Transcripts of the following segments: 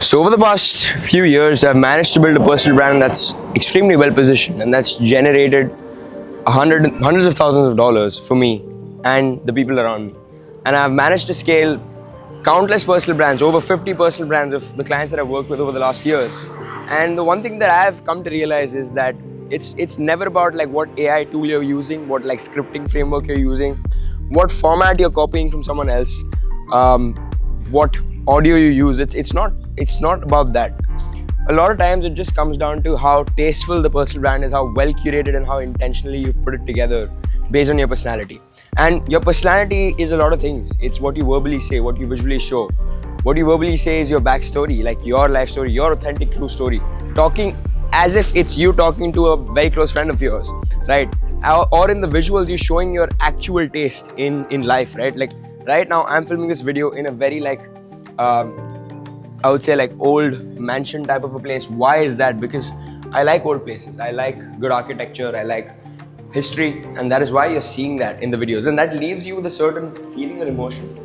So over the past few years, I've managed to build a personal brand that's extremely well positioned and that's generated hundreds of thousands of dollars for me and the people around me. And I've managed to scale countless personal brands, over 50 personal brands of the clients that I've worked with over the last year. And the one thing that I've come to realize is that it's never about like what AI tool you're using, what like scripting framework you're using, what format you're copying from someone else, what audio you use. It's not about that. A lot of times it just comes down to how tasteful the personal brand is, how well curated and how intentionally you've put it together based on your personality. And your personality is a lot of things. It's what you verbally say, what you visually show. What you verbally say is your backstory, like your life story, your authentic true story. Talking as if it's you talking to a very close friend of yours, right? Or in the visuals, you're showing your actual taste in life, right? Like right now, I'm filming this video in a very I would say like old mansion type of a place. Why is that? Because I like old places. I like good architecture. I like history. And that is why you're seeing that in the videos. And that leaves you with a certain feeling or emotion.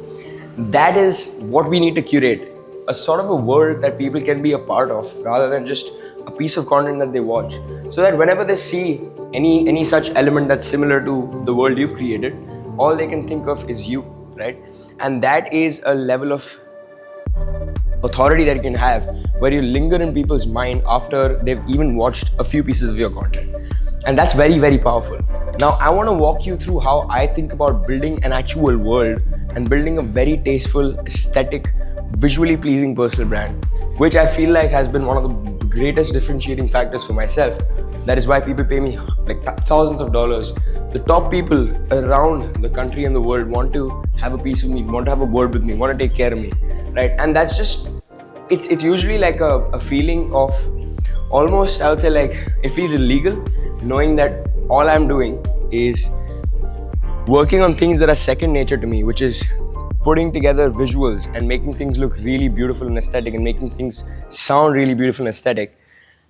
That is what we need to curate. A sort of a world that people can be a part of rather than just a piece of content that they watch. So that whenever they see any such element that's similar to the world you've created, all they can think of is you, right? And that is a level of authority that you can have where you linger in people's mind after they've even watched a few pieces of your content. And that's very, very powerful. Now, I want to walk you through how I think about building an actual world and building a very tasteful, aesthetic, visually pleasing personal brand, which I feel like has been one of the greatest differentiating factors for myself. That is why people pay me like thousands of dollars. The top people around the country and the world want to have a piece of me, want to have a word with me, want to take care of me, right? And that's just, it's usually like a feeling of almost, I would say like, it feels illegal knowing that all I'm doing is working on things that are second nature to me, which is putting together visuals and making things look really beautiful and aesthetic and making things sound really beautiful and aesthetic.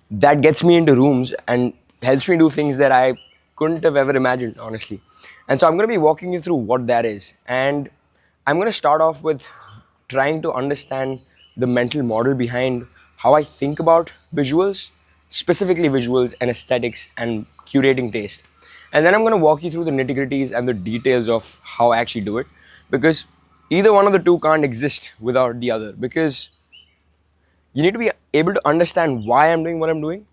That gets me into rooms and helps me do things that I couldn't have ever imagined, honestly. And so I'm going to be walking you through what that is. And I'm going to start off with trying to understand the mental model behind how I think about visuals, specifically visuals and aesthetics and curating taste. And then I'm going to walk you through the nitty-gritties and the details of how I actually do it, because either one of the two can't exist without the other, because you need to be able to understand why I'm doing what I'm doing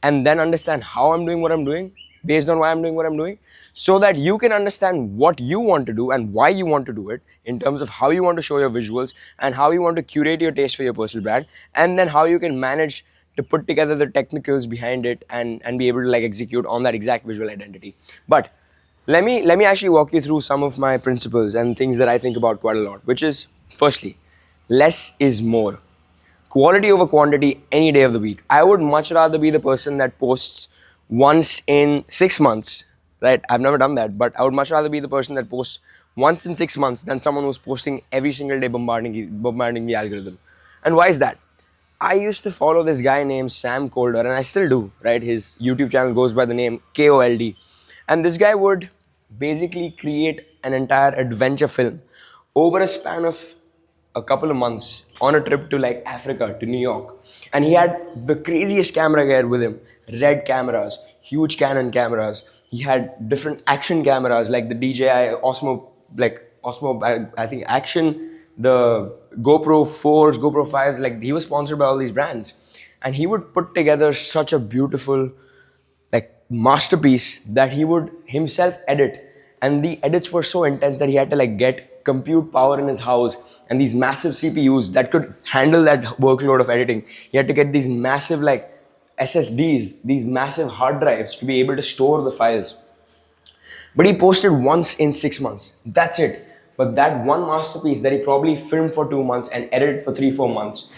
and then understand how I'm doing what I'm doing based on why I'm doing what I'm doing, so that you can understand what you want to do and why you want to do it in terms of how you want to show your visuals and how you want to curate your taste for your personal brand, and then how you can manage to put together the technicals behind it and be able to like execute on that exact visual identity. But let me actually walk you through some of my principles and things that I think about quite a lot, which is firstly, less is more. Quality over quantity any day of the week. I would much rather be the person that posts once in 6 months, right? I've never done that, but I would much rather be the person that posts once in 6 months than someone who's posting every single day, bombarding the algorithm. And why is that? I used to follow this guy named Sam Kolder, and I still do, right? His YouTube channel goes by the name KOLD. And this guy would basically create an entire adventure film over a span of a couple of months on a trip to like Africa, to New York. And he had the craziest camera gear with him. Red cameras, huge Canon cameras. He had different action cameras like the DJI Osmo, I think Action, the GoPro 4s, GoPro 5s, like he was sponsored by all these brands. And he would put together such a beautiful like masterpiece that he would himself edit, and the edits were so intense that he had to like get compute power in his house and these massive CPUs that could handle that workload of editing. He had to get these massive like SSDs, these massive hard drives to be able to store the files. But he posted once in 6 months. That's it. But that one masterpiece that he probably filmed for 2 months and edited for 3-4 months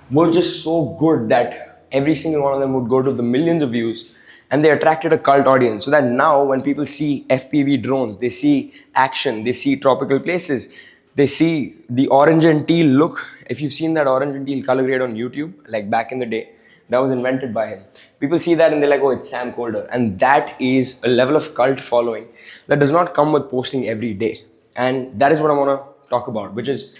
were just so good that every single one of them would go to the millions of views, and they attracted a cult audience. So that now when people see FPV drones, they see action, they see tropical places, they see the orange and teal look. If you've seen that orange and teal color grade on YouTube, like back in the day, that was invented by him. People see that and they're like, oh, it's Sam Kolder. And that is a level of cult following that does not come with posting every day. And that is what I want to talk about, which is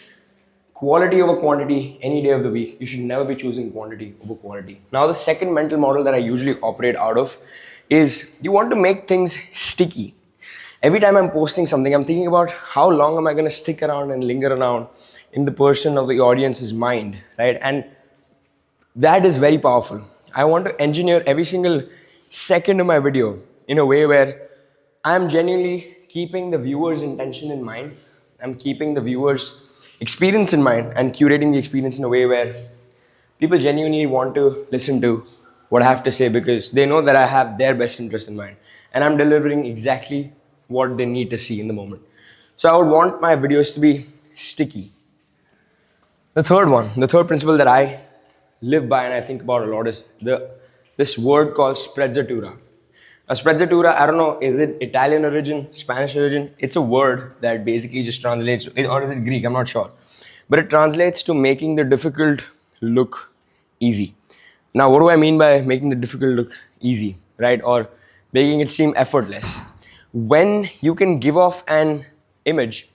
quality over quantity any day of the week. You should never be choosing quantity over quality. Now, the second mental model that I usually operate out of is you want to make things sticky. Every time I'm posting something, I'm thinking about how long am I going to stick around and linger around in the person of the audience's mind, right? And that is very powerful. I want to engineer every single second of my video in a way where I'm genuinely keeping the viewer's intention in mind. I'm keeping the viewer's experience in mind and curating the experience in a way where people genuinely want to listen to what I have to say because they know that I have their best interest in mind and I'm delivering exactly what they need to see in the moment. So I would want my videos to be sticky. The third principle that I live by and I think about a lot is this word called sprezzatura. A sprezzatura, I don't know, is it Italian origin, Spanish origin? It's a word that basically just translates, or is it Greek? I'm not sure. But it translates to making the difficult look easy. Now, what do I mean by making the difficult look easy, right? Or making it seem effortless? When you can give off an image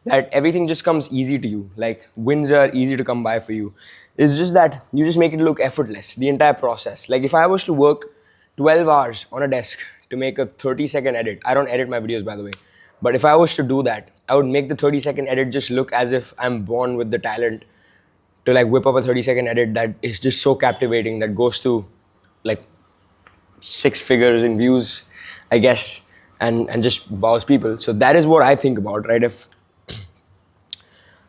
that everything just comes easy to you, like wins are easy to come by for you. It's just that you just make it look effortless, the entire process. Like if I was to work 12 hours on a desk to make a 30-second edit, I don't edit my videos by the way, but if I was to do that, I would make the 30-second edit just look as if I'm born with the talent to like whip up a 30-second edit that is just so captivating, that goes to like 6 figures in views, I guess, and just wows people. So that is what I think about, right? If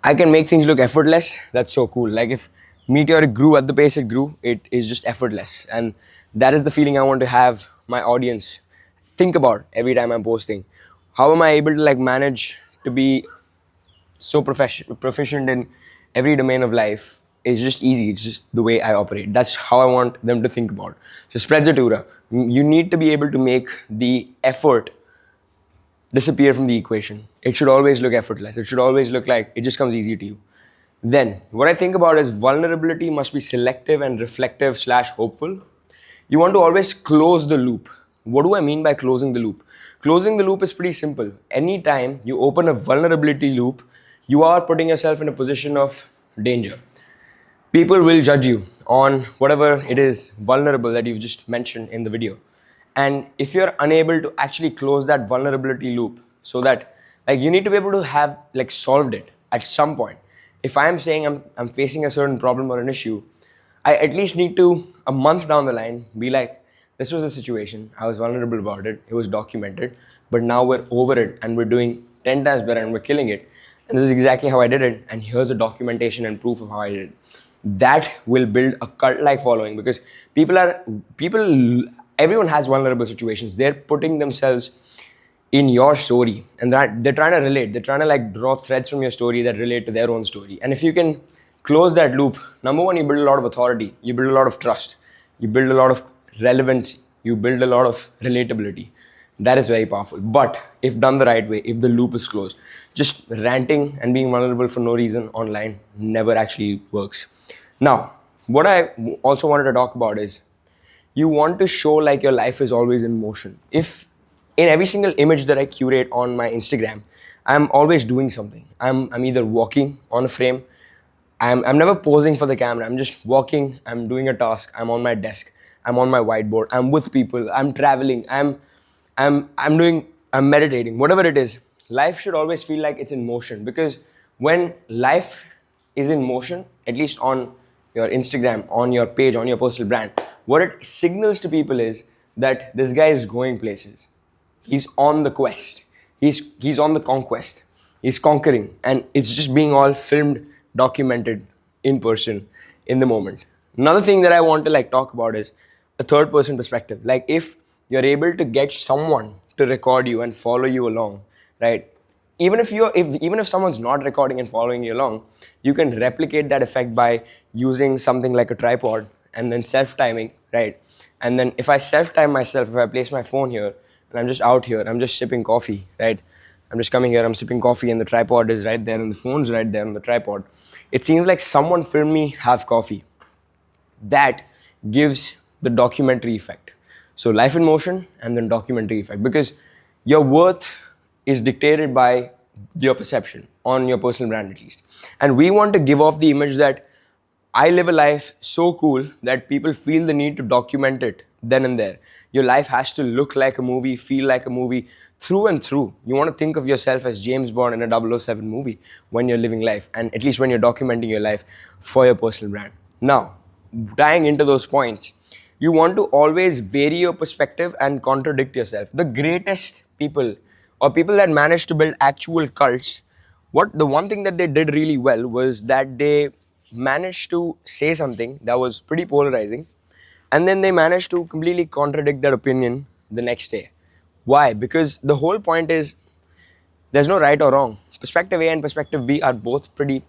I can make things look effortless, that's so cool. Like if Meteoric grew at the pace it grew, it is just effortless. And that is the feeling I want to have my audience think about every time I'm posting. How am I able to like manage to be so proficient in every domain of life? It's just easy. It's just the way I operate. That's how I want them to think about. So sprezzatura. You need to be able to make the effort disappear from the equation. It should always look effortless. It should always look like it just comes easy to you. Then, what I think about is vulnerability must be selective and reflective / hopeful. You want to always close the loop. What do I mean by closing the loop? Closing the loop is pretty simple. Anytime you open a vulnerability loop, you are putting yourself in a position of danger. People will judge you on whatever it is vulnerable that you've just mentioned in the video. And if you're unable to actually close that vulnerability loop, so that like you need to be able to have like solved it at some point. If I'm saying I'm facing a certain problem or an issue, I at least need to, a month down the line, be like, this was a situation, I was vulnerable about it, it was documented, but now we're over it and we're doing 10 times better and we're killing it. And this is exactly how I did it, and here's the documentation and proof of how I did it. That will build a cult-like following because everyone has vulnerable situations. They're putting themselves in your story and that they're trying to relate. They're trying to like draw threads from your story that relate to their own story. And if you can close that loop, number one, you build a lot of authority, you build a lot of trust, you build a lot of relevance, you build a lot of relatability. That is very powerful. But if done the right way, if the loop is closed, just ranting and being vulnerable for no reason online never actually works. Now, what I also wanted to talk about is you want to show like your life is always in motion. If in every single image that I curate on my Instagram, I'm always doing something. I'm either walking on a frame, I'm never posing for the camera. I'm just walking, I'm doing a task, I'm on my desk, I'm on my whiteboard, I'm with people, I'm traveling, I'm meditating, whatever it is. Life should always feel like it's in motion, because when life is in motion, at least on your Instagram, on your page, on your personal brand, what it signals to people is that this guy is going places. He's on the quest. He's on the conquest. He's conquering, and it's just being all filmed, documented in person, in the moment. Another thing that I want to like talk about is a third person perspective. Like if you're able to get someone to record you and follow you along, right? Even if someone's not recording and following you along, you can replicate that effect by using something like a tripod and then self-timing, right? And then if I self-time myself, if I place my phone here and I'm just out here, I'm just sipping coffee, right? I'm just coming here, I'm sipping coffee and the tripod is right there and the phone's right there on the tripod. It seems like someone filmed me have coffee. That gives the documentary effect. So life in motion and then documentary effect, because your worth is dictated by your perception on your personal brand at least. And we want to give off the image that I live a life so cool that people feel the need to document it then and there. Your life has to look like a movie, feel like a movie through and through. You want to think of yourself as James Bond in a 007 movie when you're living life, and at least when you're documenting your life for your personal brand. Now, tying into those points, you want to always vary your perspective and contradict yourself. The greatest people, or people that managed to build actual cults, what the one thing that they did really well was that they managed to say something that was pretty polarizing, and then they managed to completely contradict their opinion the next day. Why? Because the whole point is there's no right or wrong. Perspective A and perspective B are both pretty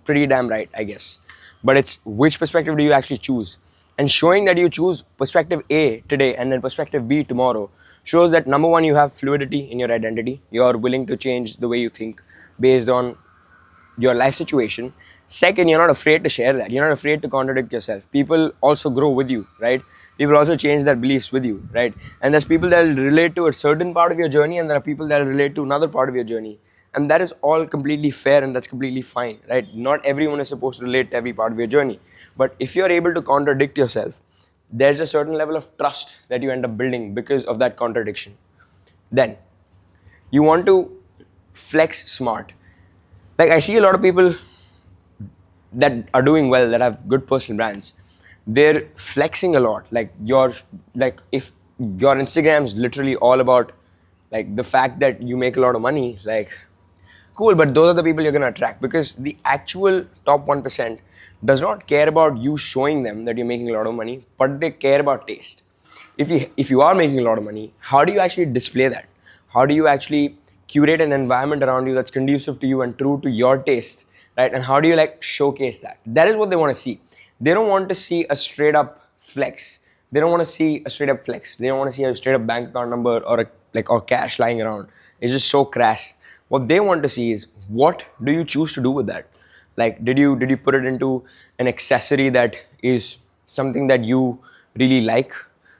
damn right, I guess. But it's which perspective do you actually choose? And showing that you choose perspective A today and then perspective B tomorrow shows that number one, you have fluidity in your identity. You're willing to change the way you think based on your life situation. Second, you're not afraid to share that. You're not afraid to contradict yourself. People also grow with you, right? People also change their beliefs with you, right? And there's people that will relate to a certain part of your journey, and there are people that will relate to another part of your journey. And that is all completely fair, and that's completely fine, right? Not everyone is supposed to relate to every part of your journey. But if you're able to contradict yourself, there's a certain level of trust that you end up building because of that contradiction. Then, you want to flex smart. Like, I see a lot of people that are doing well, that have good personal brands, they're flexing a lot. Like, if your Instagram's literally all about like the fact that you make a lot of money, like, cool, but those are the people you're going to attract, because the actual top 1% does not care about you showing them that you're making a lot of money, but they care about taste. If you are making a lot of money, how do you actually display that? How do you actually curate an environment around you that's conducive to you and true to your taste, right? And how do you like showcase that? That is what they want to see. They don't want to see a straight up flex. They don't want to see a straight up flex. They don't want to see a straight up bank account number or cash lying around. It's just so crass. What they want to see is, what do you choose to do with that? Like, did you put it into an accessory that is something that you really like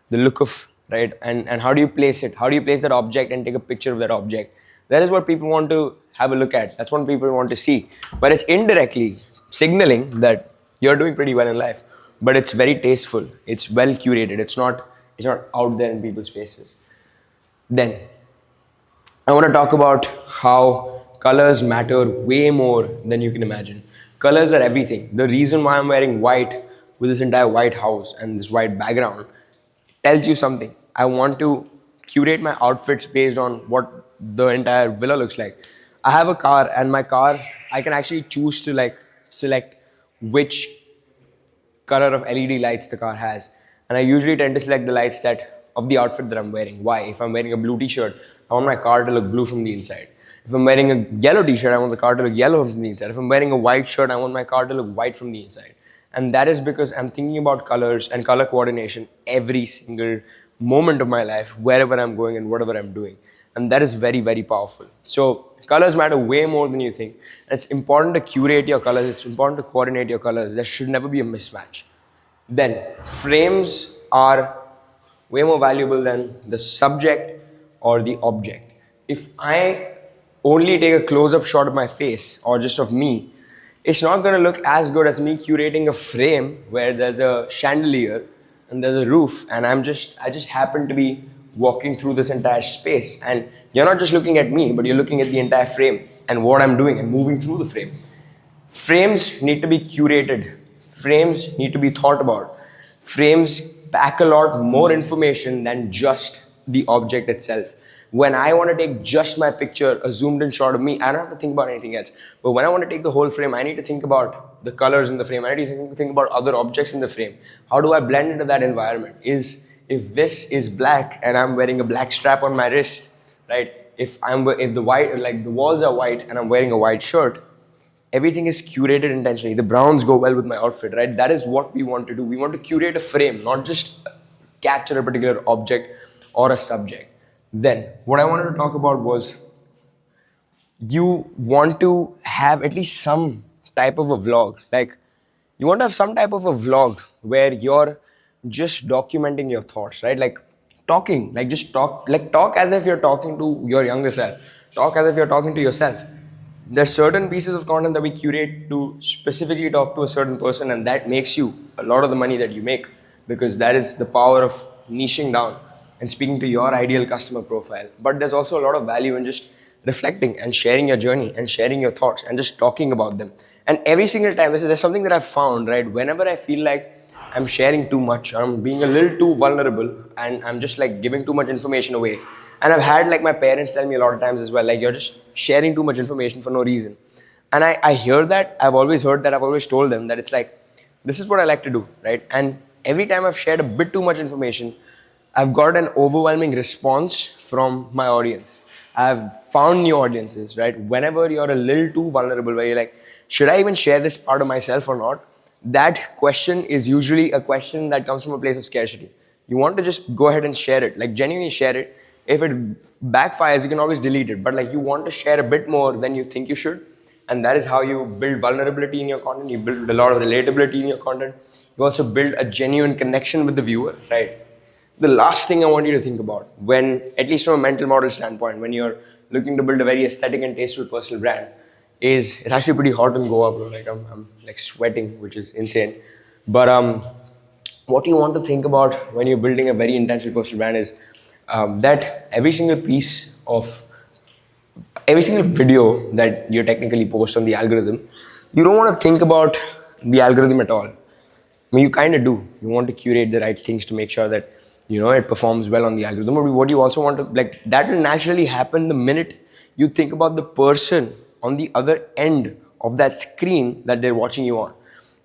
the look of, right? And how do you place it? How do you place that object and take a picture of that object? That is what people want to have a look at. That's what people want to see. But it's indirectly signaling that you're doing pretty well in life. But it's very tasteful. It's well curated. It's not out there in people's faces. Then I want to talk about how colors matter way more than you can imagine. Colors are everything. The reason why I'm wearing white with this entire white house and this white background tells you something. I want to curate my outfits based on what the entire villa looks like. I have a car, and my car, I can actually choose to like select which color of LED lights the car has. And I usually tend to select the lights that of the outfit that I'm wearing. Why? If I'm wearing a blue t-shirt, I want my car to look blue from the inside. If I'm wearing a yellow t-shirt, I want the car to look yellow from the inside. If I'm wearing a white shirt, I want my car to look white from the inside. And that is because I'm thinking about colors and color coordination every single moment of my life, wherever I'm going and whatever I'm doing. And that is very, very powerful. So colors matter way more than you think. And it's important to curate your colors. It's important to coordinate your colors. There should never be a mismatch. Then frames are way more valuable than the subject or the object. If I only take a close-up shot of my face or just of me, it's not going to look as good as me curating a frame where there's a chandelier and there's a roof, and I just happen to be walking through this entire space, and you're not just looking at me, but you're looking at the entire frame and what I'm doing and moving through the frame. Frames need to be curated. Frames need to be thought about. Frames pack a lot more information than just the object itself. When I want to take just my picture, a zoomed in shot of me, I don't have to think about anything else. But when I want to take the whole frame, I need to think about the colors in the frame. I need to think about other objects in the frame. How do I blend into that environment? If this is black and I'm wearing a black strap on my wrist, right? If the walls are white and I'm wearing a white shirt, everything is curated intentionally. The browns go well with my outfit, right? That is what we want to do. We want to curate a frame, not just capture a particular object or a subject. Then, what I wanted to talk about was, you want to have at least some type of a vlog. Like, you want to have some type of a vlog where you're just documenting your thoughts, right? Like talking, like just talk as if you're talking to your younger self. talk as if you're talking to yourself. There's certain pieces of content that we curate to specifically talk to a certain person, and that makes you a lot of the money that you make, because that is the power of niching down and speaking to your ideal customer profile. But there's also a lot of value in just reflecting and sharing your journey and sharing your thoughts and just talking about them. And every single time, there's something that I've found, right? Whenever I feel like I'm sharing too much, or I'm being a little too vulnerable, and I'm just like giving too much information away. And I've had like my parents tell me a lot of times as well, like, you're just sharing too much information for no reason. And I hear that, I've always heard that, I've always told them that it's like, this is what I like to do, right? And every time I've shared a bit too much information, I've got an overwhelming response from my audience. I've found new audiences, right? Whenever you're a little too vulnerable, where you're like, should I even share this part of myself or not? That question is usually a question that comes from a place of scarcity. You want to just go ahead and share it, like genuinely share it. If it backfires, you can always delete it. But like, you want to share a bit more than you think you should. And that is how you build vulnerability in your content. You build a lot of relatability in your content. You also build a genuine connection with the viewer, right? The last thing I want you to think about, when, at least from a mental model standpoint, when you're looking to build a very aesthetic and tasteful personal brand, is it's actually pretty hot in Goa, bro. Like, I'm like sweating, which is insane. But what you want to think about when you're building a very intentional personal brand is that every single video that you technically post on the algorithm, you don't want to think about the algorithm at all. I mean, you kind of do. You want to curate the right things to make sure that, it performs well on the algorithm. But what you also want to, like, that will naturally happen the minute you think about the person on the other end of that screen that they're watching you on.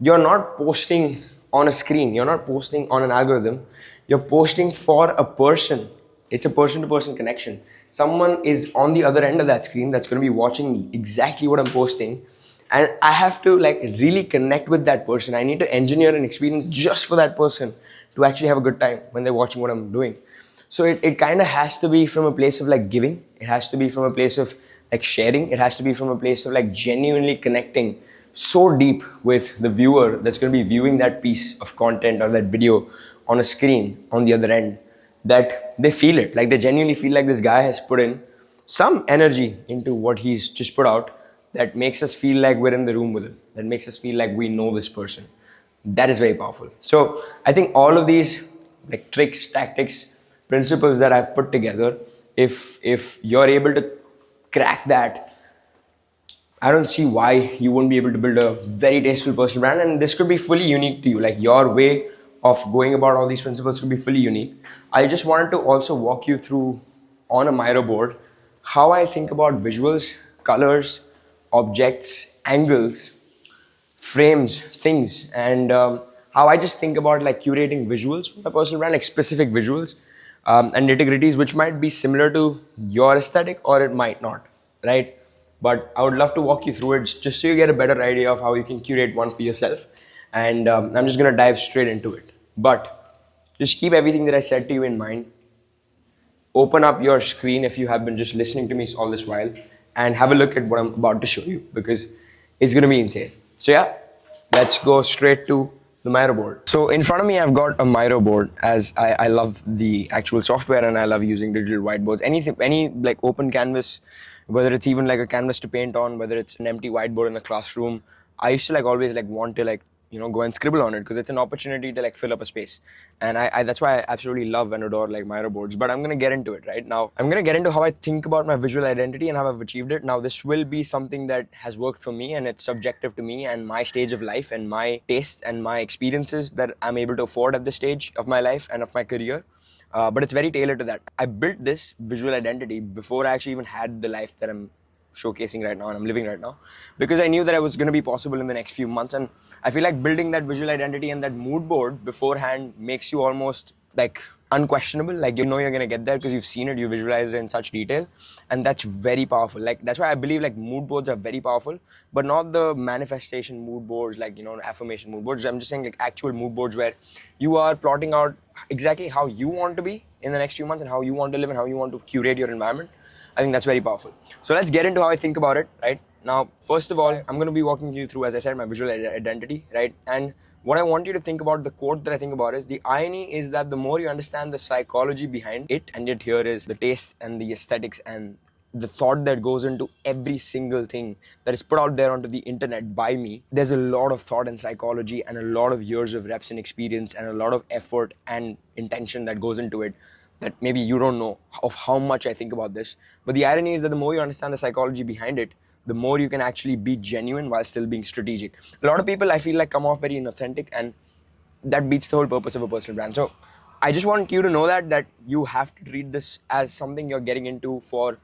You're not posting on a screen. You're not posting on an algorithm. You're posting for a person. It's a person-to-person connection. Someone is on the other end of that screen that's going to be watching exactly what I'm posting, and I have to like really connect with that person. I need to engineer an experience just for that person to actually have a good time when they're watching what I'm doing. So it kind of has to be from a place of like giving. It has to be from a place of like sharing. It has to be from a place of like genuinely connecting so deep with the viewer that's going to be viewing that piece of content or that video on a screen on the other end, that they feel it. Like, they genuinely feel like this guy has put in some energy into what he's just put out, that makes us feel like we're in the room with him, that makes us feel like we know this person. That is very powerful. So I think all of these like tricks, tactics, principles that I've put together, if you're able to crack that, I don't see why you wouldn't be able to build a very tasteful personal brand. And this could be fully unique to you. Like, your way of going about all these principles could be fully unique. I just wanted to also walk you through on a Miro board how I think about visuals, colors, objects, angles, frames, things, and how I just think about like curating visuals for my personal brand, like specific visuals and nitty-gritties, which might be similar to your aesthetic or it might not, right? But I would love to walk you through it just so you get a better idea of how you can curate one for yourself. And I'm just gonna dive straight into it. But just keep everything that I said to you in mind. Open up your screen if you have been just listening to me all this while, and have a look at what I'm about to show you, because it's gonna be insane. So yeah, let's go straight to the Miro board. So in front of me, I've got a Miro board, as I love the actual software and I love using digital whiteboards. Any like open canvas, whether it's even like a canvas to paint on, whether it's an empty whiteboard in a classroom, I used to like always like want to like go and scribble on it, because it's an opportunity to like fill up a space. And I that's why I absolutely love and adore like Miro boards. But I'm gonna get into it right now. I'm gonna get into how I think about my visual identity and how I've achieved it. Now, this will be something that has worked for me, and it's subjective to me and my stage of life and my taste and my experiences that I'm able to afford at this stage of my life and of my career. But it's very tailored to that. I built this visual identity before I actually even had the life that I'm showcasing right now and I'm living right now, because I knew that it was going to be possible in the next few months. And I feel like building that visual identity and that mood board beforehand makes you almost like unquestionable. Like, you're going to get there because you've seen it, you visualized it in such detail, and that's very powerful. Like, that's why I believe like mood boards are very powerful, but not the manifestation mood boards, like affirmation mood boards. I'm just saying like actual mood boards where you are plotting out exactly how you want to be in the next few months and how you want to live and how you want to curate your environment. I think that's very powerful. So let's get into how I think about it, right? Now, first of all, I'm going to be walking you through, as I said, my visual identity, right? And what I want you to think about, the quote that I think about is, the irony is that the more you understand the psychology behind it, and yet here is the taste and the aesthetics and the thought that goes into every single thing that is put out there onto the internet by me, there's a lot of thought and psychology and a lot of years of reps and experience and a lot of effort and intention that goes into it that maybe you don't know of how much I think about this. But the irony is that the more you understand the psychology behind it, the more you can actually be genuine while still being strategic. A lot of people, I feel like, come off very inauthentic, and that beats the whole purpose of a personal brand. So I just want you to know that you have to treat this as something you're getting into for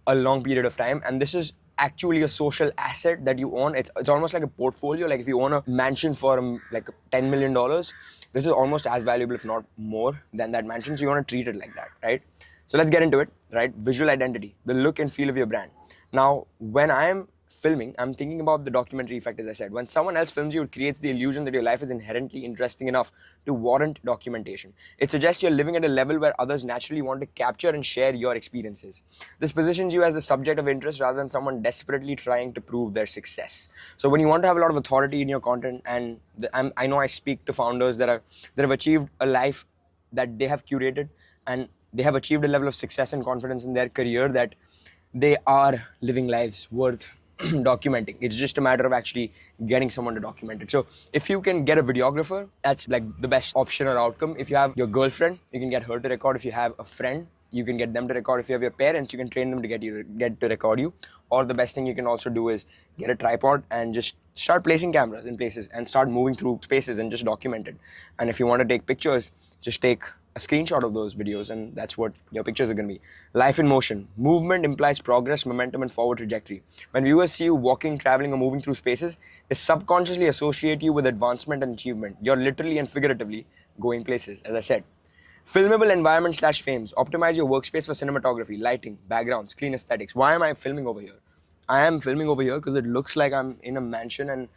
a long period of time, and this is actually a social asset that you own. It's almost like a portfolio. Like if you own a mansion for like $10 million, this is almost as valuable, if not more, than that mansion. So you want to treat it like that, right? So let's get into it, right? Visual identity, the look and feel of your brand. Now, when I'm filming, I'm thinking about the documentary effect, as I said. When someone else films you, it creates the illusion that your life is inherently interesting enough to warrant documentation. It suggests you're living at a level where others naturally want to capture and share your experiences. This positions you as the subject of interest rather than someone desperately trying to prove their success. So when you want to have a lot of authority in your content, and I know I speak to founders that have achieved a life that they have curated, and they have achieved a level of success and confidence in their career that they are living lives worth documenting. It's just a matter of actually getting someone to document it. So if you can get a videographer, that's like the best option or outcome. If you have your girlfriend, you can get her to record. If you have a friend, you can get them to record. If you have your parents, you can train them to get to record you. Or the best thing you can also do is get a tripod and just start placing cameras in places and start moving through spaces and just document it. And if you want to take pictures, just take a screenshot of those videos, and that's what your pictures are going to be. Life in motion. Movement implies progress, momentum, and forward trajectory. When viewers see you walking, traveling, or moving through spaces, they subconsciously associate you with advancement and achievement. You're literally and figuratively going places, as I said. Filmable environment / frames. Optimize your workspace for cinematography, lighting, backgrounds, clean aesthetics. Why am I filming over here? I am filming over here because it looks like I'm in a mansion, and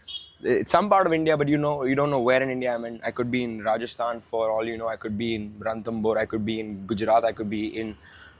it's some part of India, but you don't know where in India I'm in. I could be in Rajasthan for all you know. I could be in Ranthambore. I could be in Gujarat. I could be in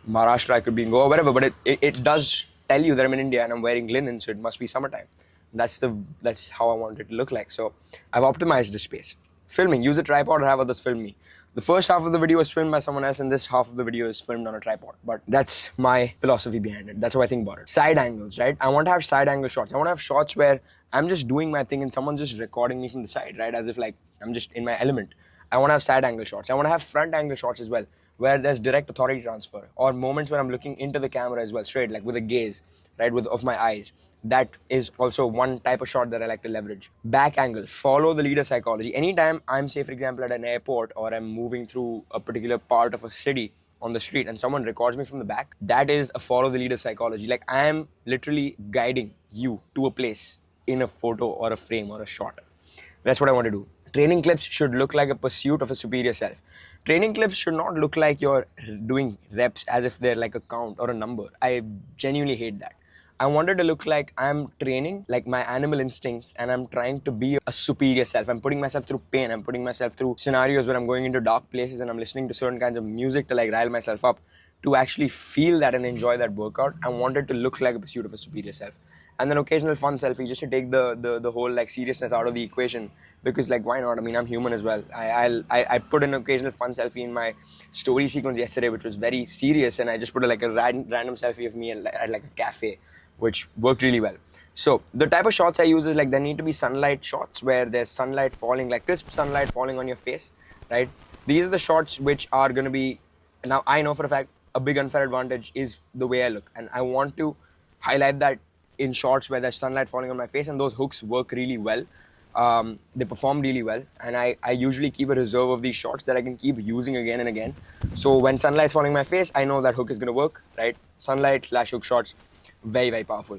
Maharashtra. I could be in Goa, wherever. But it does tell you that I'm in India and I'm wearing linen, so it must be summertime. That's how I want it to look like. So I've optimized the space. Filming. Use a tripod or have others film me. The first half of the video is filmed by someone else, and this half of the video is filmed on a tripod. But that's my philosophy behind it. That's how I think about it. Side angles, right? I want to have side angle shots. I want to have shots where I'm just doing my thing and someone's just recording me from the side, right? As if like I'm just in my element. I want to have side angle shots. I want to have front angle shots as well, where there's direct authority transfer, or moments where I'm looking into the camera as well, straight, like with a gaze, right, of my eyes. That is also one type of shot that I like to leverage. Back angle, follow the leader psychology. Anytime I'm, say, for example, at an airport, or I'm moving through a particular part of a city on the street and someone records me from the back, that is a follow the leader psychology. Like I am literally guiding you to a place in a photo or a frame or a shot. That's what I want to do. Training clips should look like a pursuit of a superior self. Training clips should not look like you're doing reps as if they're like a count or a number. I genuinely hate that. I wanted to look like I'm training like my animal instincts, and I'm trying to be a superior self. I'm putting myself through pain. I'm putting myself through scenarios where I'm going into dark places and I'm listening to certain kinds of music to like rile myself up to actually feel that and enjoy that workout. I wanted to look like a pursuit of a superior self. And then occasional fun selfie just to take the whole like seriousness out of the equation, because like why not? I mean, I'm human as well. I put an occasional fun selfie in my story sequence yesterday, which was very serious, and I just put like a random selfie of me at like a cafe, which worked really well. So the type of shots I use is like there need to be sunlight shots where there's sunlight falling, like crisp sunlight falling on your face, right? These are the shots which are going to be, now I know for a fact a big unfair advantage is the way I look, and I want to highlight that in shots where there's sunlight falling on my face, and those hooks work really well. They perform really well, and I usually keep a reserve of these shots that I can keep using again and again. So when sunlight's falling on my face, I know that hook is going to work, right? Sunlight / hook shots, very, very powerful.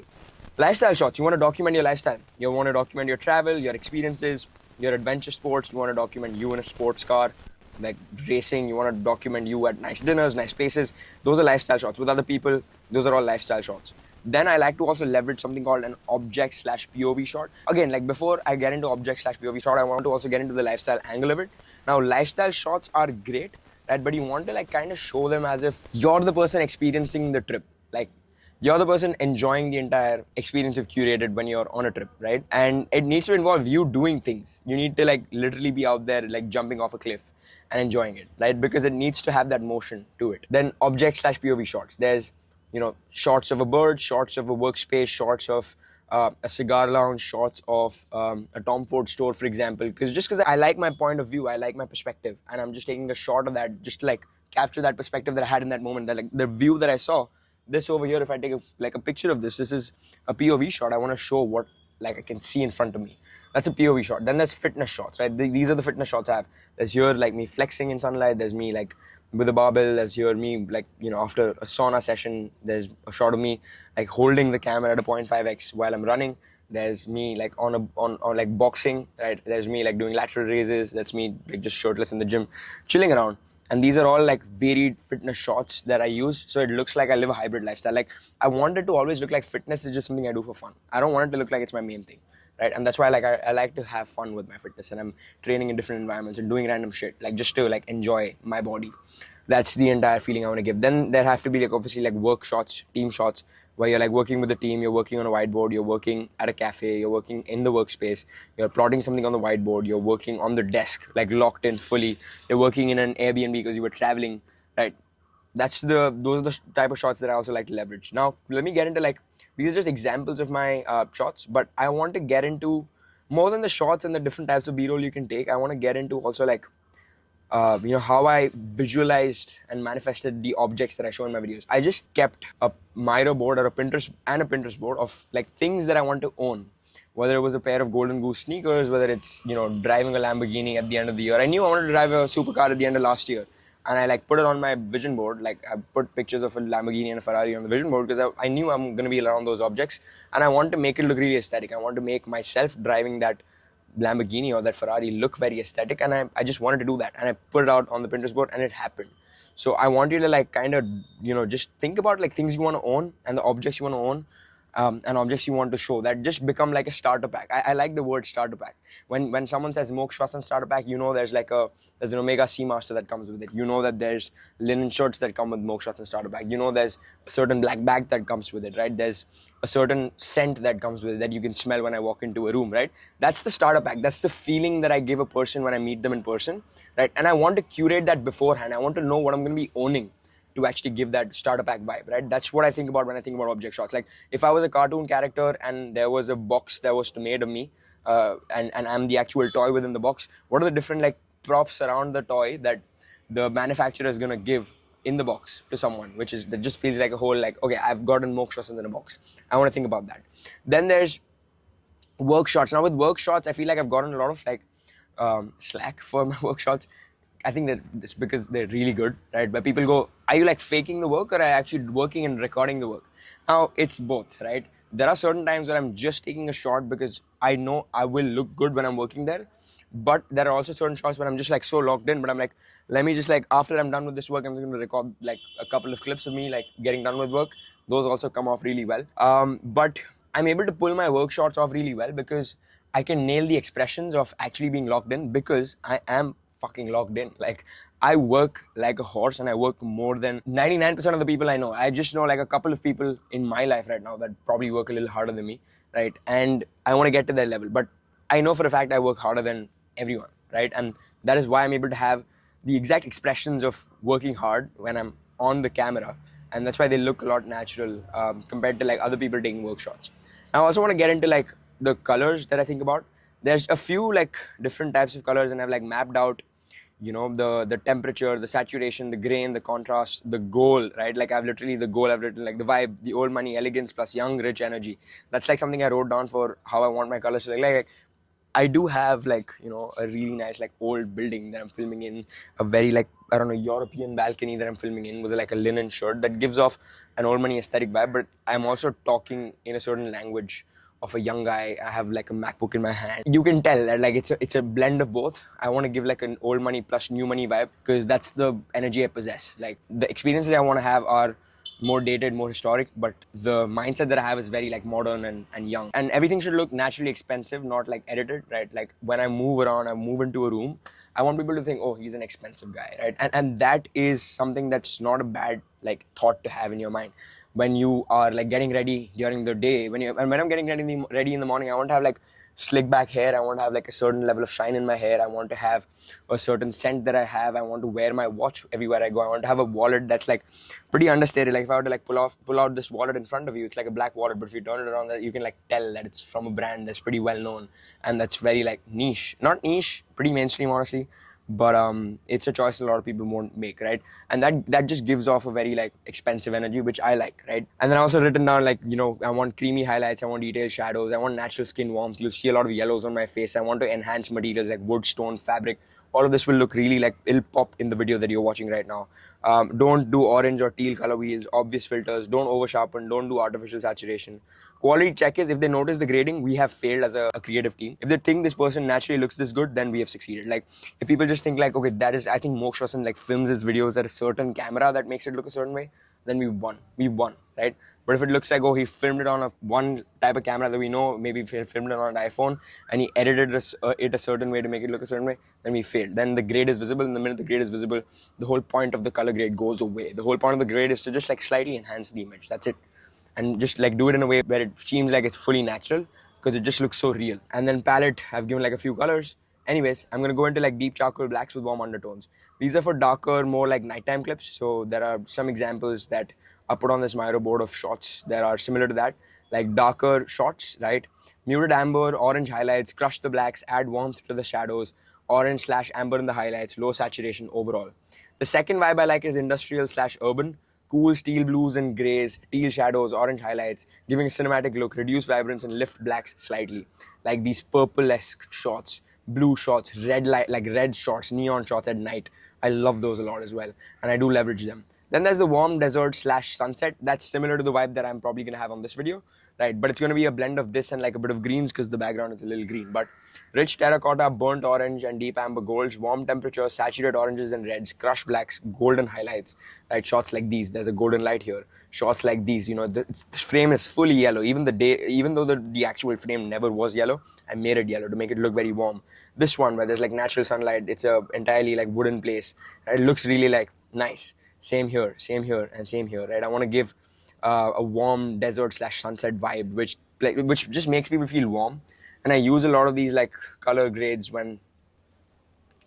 Lifestyle shots. You want to document your lifestyle. You want to document your travel, your experiences, your adventure sports. You want to document you in a sports car, like racing. You want to document you at nice dinners, nice places. Those are lifestyle shots. With other people, those are all lifestyle shots. Then I like to also leverage something called an object / POV shot. Again, like before I get into object / POV shot, I want to also get into the lifestyle angle of it. Now, lifestyle shots are great, right? But you want to like kind of show them as if you're the person experiencing the trip. Like, you're the person enjoying the entire experience you've curated when you're on a trip, right? And it needs to involve you doing things. You need to like literally be out there like jumping off a cliff and enjoying it, right? Because it needs to have that motion to it. Then object / POV shots. There's shots of a bird, shots of a workspace, shots of a cigar lounge, shots of a Tom Ford store, for example. Because I like my point of view, I like my perspective, and I'm just taking a shot of that, just to like capture that perspective that I had in that moment, that like the view that I saw. This over here, if I take a picture of this is a POV shot. I want to show what like I can see in front of me. That's a POV shot. Then there's fitness shots, right? These are the fitness shots I have. There's here like me flexing in sunlight. There's me like with a barbell. There's here me like after a sauna session. There's a shot of me like holding the camera at a 0.5x while I'm running. There's me like on like boxing, right? There's me like doing lateral raises. That's me like just shirtless in the gym, chilling around. And these are all like varied fitness shots that I use, so it looks like I live a hybrid lifestyle. Like I want it to always look like fitness is just something I do for fun. I don't want it to look like it's my main thing, right? And that's why like I like to have fun with my fitness, and I'm training in different environments and doing random shit, like just to like enjoy my body. That's the entire feeling I want to give. Then there have to be like obviously like work shots, team shots, where you're like working with a team, you're working on a whiteboard, you're working at a cafe, you're working in the workspace, you're plotting something on the whiteboard, you're working on the desk, like locked in fully, you're working in an Airbnb because you were traveling, right? Those are the type of shots that I also like to leverage. Now, let me get into like, these are just examples of my shots, but I want to get into more than the shots and the different types of B-roll you can take. I want to get into also like how I visualized and manifested the objects that I show in my videos. I just kept a Miro board or a Pinterest board of like things that I want to own. Whether it was a pair of Golden Goose sneakers, whether it's driving a Lamborghini at the end of the year. I knew I wanted to drive a supercar at the end of last year, and I like put it on my vision board. Like I put pictures of a Lamborghini and a Ferrari on the vision board because I knew I'm gonna be around those objects, and I want to make it look really aesthetic. I want to make myself driving that Lamborghini or that Ferrari look very aesthetic, and I just wanted to do that, and I put it out on the Pinterest board, and it happened. So I want you to like kind of just think about like things you want to own and the objects you want to own, and objects you want to show that just become like a starter pack. I like the word starter pack. When someone says Mokshvasan starter pack, there's an Omega Seamaster that comes with it. That there's linen shirts that come with Mokshvasan starter pack. There's a certain black bag that comes with it, right? There's a certain scent that comes with it that you can smell when I walk into a room, right? That's the starter pack. That's the feeling that I give a person when I meet them in person, right? And I want to curate that beforehand. I want to know what I'm going to be owning to actually give that starter pack vibe, right? That's what I think about when I think about object shots. Like if I was a cartoon character and there was a box that was made of me, and I'm the actual toy within the box, what are the different like props around the toy that the manufacturer is gonna give in the box to someone, that just feels like a whole like, okay, I've gotten Mokshvasan in a box. I want to think about that. Then there's work shots. Now with work shots, I feel like I've gotten a lot of like slack for my work shots. I think that it's because they're really good, right? But people go, are you like faking the work or are you actually working and recording the work? Now, it's both, right? There are certain times where I'm just taking a shot because I know I will look good when I'm working there. But there are also certain shots where I'm just like so locked in, but I'm like, let me just like, after I'm done with this work, I'm going to record like a couple of clips of me like getting done with work. Those also come off really well. But I'm able to pull my work shots off really well because I can nail the expressions of actually being locked in because I am fucking locked in. Like I work like a horse and I work more than 99% of the people I know. I just know like a couple of people in my life right now that probably work a little harder than me, right? And I want to get to their level, but I know for a fact I work harder than everyone, right? And that is why I'm able to have the exact expressions of working hard when I'm on the camera, and that's why they look a lot natural compared to like other people taking work shots. I also want to get into like the colors that I think about. There's a few like different types of colors, and I've like mapped out the temperature, the saturation, the grain, the contrast, the goal, right? Like I've written like the vibe, the old money, elegance plus young, rich energy. That's like something I wrote down for how I want my colors to look like. I do have like, a really nice like old building that I'm filming in, a very like, I don't know, European balcony that I'm filming in with like a linen shirt that gives off an old money aesthetic vibe, but I'm also talking in a certain language of a young guy. I have like a MacBook in my hand. You can tell that like it's a blend of both. I want to give like an old money plus new money vibe because that's the energy I possess. Like the experiences I want to have are more dated, more historic, but the mindset that I have is very like modern and young. And everything should look naturally expensive, not like edited, right? Like when I move around, I move into a room, I want people to think, oh, he's an expensive guy, right? And that is something that's not a bad like thought to have in your mind. When you are like getting ready during the day, when I'm getting ready in the morning, I want to have like slick back hair. I want to have like a certain level of shine in my hair. I want to have a certain scent that I have. I want to wear my watch everywhere I go. I want to have a wallet that's like pretty understated. Like if I were to like pull out this wallet in front of you, it's like a black wallet, but if you turn it around, that you can like tell that it's from a brand that's pretty well known and that's very like niche. Not niche, pretty mainstream honestly, but it's a choice a lot of people won't make, right? And that just gives off a very like expensive energy, which I like, right? And then I also written down like, you know, I want creamy highlights, I want detailed shadows, I want natural skin warmth. You'll see a lot of yellows on my face. I want to enhance materials like wood, stone, fabric. All of this will look really like, it'll pop in the video that you're watching right now. Don't do orange or teal color wheels, obvious filters, don't over sharpen, don't do artificial saturation. Quality check is, if they notice the grading, we have failed as a creative team. If they think this person naturally looks this good, then we have succeeded. Like if people just think like, okay, that is, I think Moksha Vasan like films his videos at a certain camera that makes it look a certain way, then we won, right? But if it looks like, oh, he filmed it on a one type of camera that we know, maybe he filmed it on an iPhone and he edited it a certain way to make it look a certain way, then we failed. Then the grade is visible, and the minute the grade is visible, the whole point of the color grade goes away. The whole point of the grade is to just like slightly enhance the image. That's it. And just like do it in a way where it seems like it's fully natural, because it just looks so real. And then palette, I've given like a few colors. Anyways, I'm gonna go into like deep charcoal blacks with warm undertones. These are for darker, more like nighttime clips. So there are some examples that are put on this Miro board of shots that are similar to that, like darker shots, right? Muted amber, orange highlights, crush the blacks, add warmth to the shadows, orange slash amber in the highlights, low saturation overall. The second vibe I like is industrial slash urban. Cool steel blues and grays, teal shadows, orange highlights, giving a cinematic look, reduce vibrance and lift blacks slightly. Like these purple-esque shots, blue shots, red light, like red shots, neon shots at night. I love those a lot as well, and I do leverage them. Then there's the warm desert slash sunset. That's similar to the vibe that I'm probably gonna have on this video, right? But it's gonna be a blend of this and like a bit of greens because the background is a little green. But rich terracotta, burnt orange, and deep amber golds, warm temperature, saturated oranges and reds, crushed blacks, golden highlights, right? Shots like these. There's a golden light here. Shots like these, you know, the frame is fully yellow. Even though the actual frame never was yellow, I made it yellow to make it look very warm. This one where there's like natural sunlight, it's a entirely like wooden place. It looks really like nice. Same here, and same here, right? I want to give a warm desert slash sunset vibe, which just makes people feel warm. And I use a lot of these like color grades when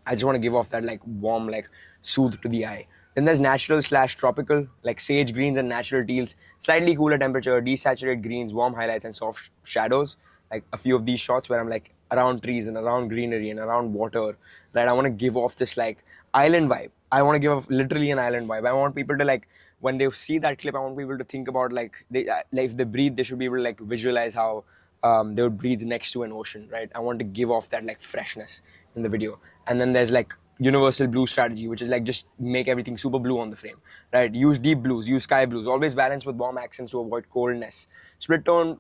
I just want to give off that like warm, like soothe to the eye. Then there's natural slash tropical, like sage greens and natural teals, slightly cooler temperature, desaturated greens, warm highlights, and soft shadows. Like a few of these shots where I'm like around trees and around greenery and around water, right? I want to give off this like island vibe. I want to give off literally an island vibe. I want people to like, when they see that clip, I want people to think about like, like if they breathe, they should be able to like visualize how they would breathe next to an ocean, right? I want to give off that like freshness in the video. And then there's like universal blue strategy, which is like just make everything super blue on the frame, right? Use deep blues, use sky blues, always balance with warm accents to avoid coldness. Split tone,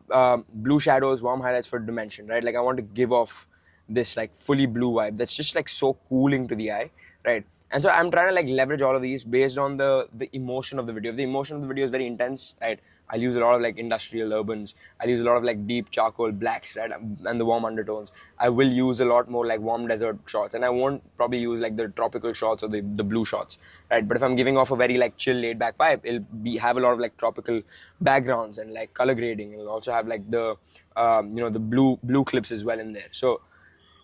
blue shadows, warm highlights for dimension, right? Like I want to give off this like fully blue vibe that's just like so cooling to the eye, right? And so I'm trying to like leverage all of these based on the emotion of the video. If the emotion of the video is very intense, right, I'll use a lot of like industrial urbans. I'll use a lot of like deep charcoal blacks, right, and the warm undertones. I will use a lot more like warm desert shots, and I won't probably use like the tropical shots or the blue shots, right? But if I'm giving off a very like chill, laid back vibe, it'll have a lot of like tropical backgrounds and like color grading. It'll also have like the the blue clips as well in there. So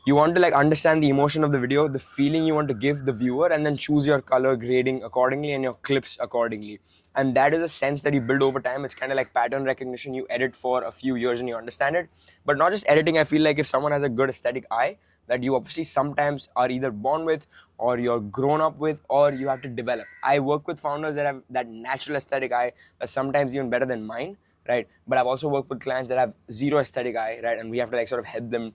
you want to like understand the emotion of the video, the feeling you want to give the viewer, and then choose your color grading accordingly and your clips accordingly. And that is a sense that you build over time. It's kind of like pattern recognition. You edit for a few years and you understand it. But not just editing. I feel like if someone has a good aesthetic eye, that you obviously sometimes are either born with or you're grown up with or you have to develop. I work with founders that have that natural aesthetic eye that's sometimes even better than mine, right? But I've also worked with clients that have zero aesthetic eye, right? And we have to like sort of help them,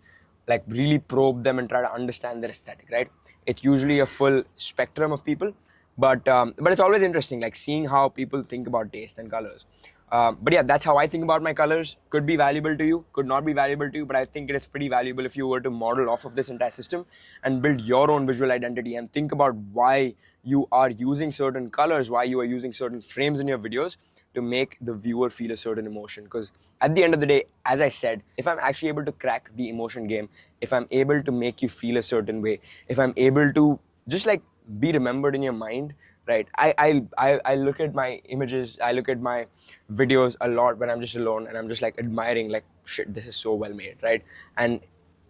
like really probe them and try to understand their aesthetic, right? It's usually a full spectrum of people, but it's always interesting, like seeing how people think about taste and colors. But yeah, that's how I think about my colors. Could be valuable to you, could not be valuable to you, but I think it is pretty valuable if you were to model off of this entire system and build your own visual identity and think about why you are using certain colors, why you are using certain frames in your videos to make the viewer feel a certain emotion. Because at the end of the day, as I said, if I'm actually able to crack the emotion game, if I'm able to make you feel a certain way, if I'm able to just like be remembered in your mind, right? I look at my images, I look at my videos a lot when I'm just alone and I'm just like admiring, like, shit, this is so well made, right? And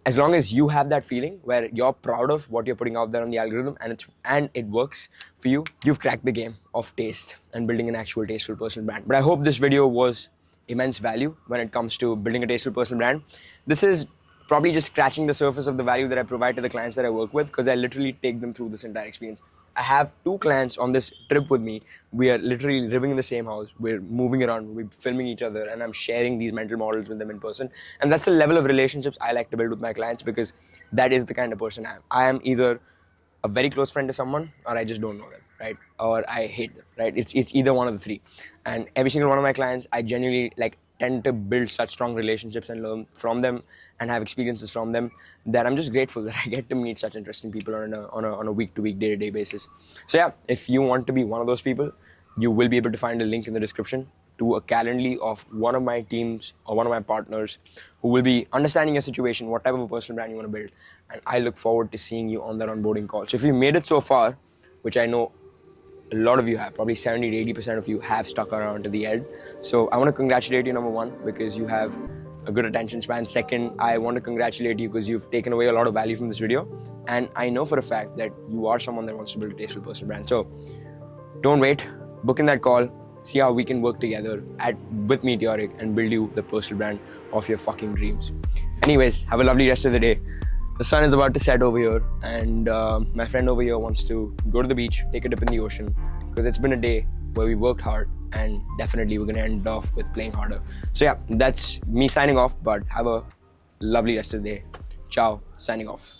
as long as you have that feeling where you're proud of what you're putting out there on the algorithm and it works for you, you've cracked the game of taste and building an actual tasteful personal brand. But I hope this video was immense value when it comes to building a tasteful personal brand. This is probably just scratching the surface of the value that I provide to the clients that I work with, because I literally take them through this entire experience. I have 2 clients on this trip with me. We are literally living in the same house. We're moving around, we're filming each other, and I'm sharing these mental models with them in person. And that's the level of relationships I like to build with my clients, because that is the kind of person I am. I am either a very close friend to someone, or I just don't know them, right? Or I hate them, right? It's either one of the 3. And every single one of my clients, I genuinely tend to build such strong relationships and learn from them and have experiences from them, that I'm just grateful that I get to meet such interesting people on a week-to-week, day-to-day basis. So yeah, if you want to be one of those people, you will be able to find a link in the description to a Calendly of one of my teams or one of my partners who will be understanding your situation, what type of a personal brand you want to build. And I look forward to seeing you on that onboarding call. So if you made it so far, which I know a lot of you have, probably 70 to 80% of you have stuck around to the end. So I want to congratulate you, number 1, because you have a good attention span. Second, I want to congratulate you because you've taken away a lot of value from this video. And I know for a fact that you are someone that wants to build a tasteful personal brand. So don't wait, book in that call, see how we can work together with Meteoric and build you the personal brand of your fucking dreams. Anyways, have a lovely rest of the day. The sun is about to set over here, and my friend over here wants to go to the beach, take a dip in the ocean, because it's been a day where we worked hard, and definitely we're going to end off with playing harder. So yeah, that's me signing off, but have a lovely rest of the day. Ciao, signing off.